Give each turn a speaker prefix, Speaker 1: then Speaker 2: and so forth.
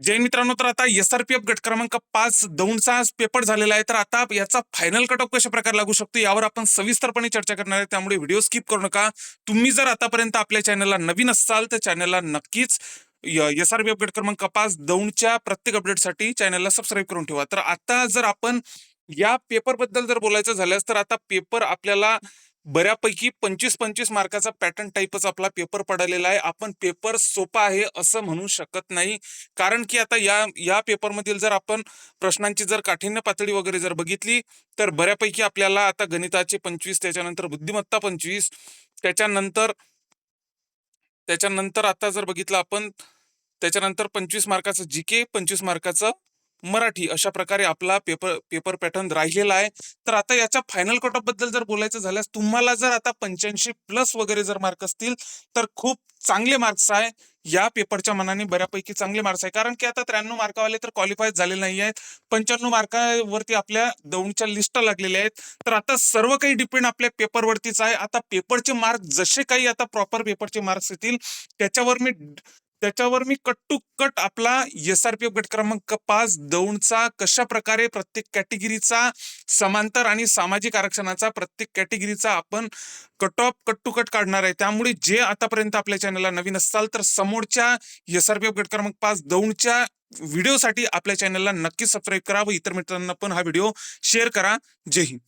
Speaker 1: जय मित्रांनो, तर आता SRPF गट क्रमांक 5 दौंडचा पेपर झालेला आहे. तर आता याचा फायनल कट ऑफ कशा प्रकारे लागू शकतो यावर आपण सविस्तरपणे चर्चा करणार आहे. त्यामुळे व्हिडिओ स्किप करू नका. तुम्ही जर आतापर्यंत आपल्या चॅनलला नवीन असाल तर चॅनलला नक्कीच SRPF गट क्रमांक 5 दौंडच्या प्रत्येक अपडेटसाठी चॅनलला सबस्क्राईब करून ठेवा. तर आता जर आपण या पेपर बद्दल जर बोलायचं झाल्यास तर आता पेपर आपल्याला बऱ्यापैकी 25-25 मार्काचा पॅटर्न टाईपच आपला पेपर पडलेला आहे. आपण पेपर सोपा आहे असं म्हणू शकत नाही. कारण की आता या पेपरमधील जर आपण प्रश्नांची जर काठिण्य पातळी वगैरे जर बघितली तर बऱ्यापैकी आपल्याला आता गणिताचे 25, त्याच्यानंतर बुद्धिमत्ता 25, त्याच्यानंतर त्याच्यानंतर आता जर बघितलं आपण त्याच्यानंतर 25 मार्काचं जीके, 25 मार्काचं मराठी, अशा प्रकारे आपला पेपर पॅटर्न राहिलेला आहे. तर आता याच्या फायनल कट ऑफ बद्दल जर बोलायचं झाल्यास तुम्हाला जर आता 85+ वगैरे जर मार्क असतील तर खूप चांगले मार्क्स आहे. या पेपरच्या मनाने बऱ्यापैकी चांगले मार्क्स आहे. कारण की आता 93 मार्कावाले तर क्वालिफाय झालेले नाही आहेत. 95 मार्कावरती आपल्या दौंडच्या लिस्ट लागलेल्या आहेत. तर आता सर्व काही डिपेंड आपल्या पेपरवरतीच आहे. आता पेपरचे मार्क जसे काही आता प्रॉपर पेपरचे मार्क्स येतील त्याच्यावर मी कट टू कट आपला SRPF गट क्रमांक 5 दौंडचा कशा प्रकारे प्रत्येक कॅटेगरीचा समांतर आणि सामाजिक आरक्षणाचा प्रत्येक कॅटेगरीचा आपण कट टू कट काढणार आहे. त्यामुळे जे आतापर्यंत आपल्या चॅनलला नवीन असाल तर समोरच्या SRPF गट क्रमांक 5 दौंडच्या व्हिडिओसाठी आपल्या चॅनलला नक्की सबस्क्राईब करा व इतर मित्रांना पण हा व्हिडिओ शेअर करा. जय हिंद.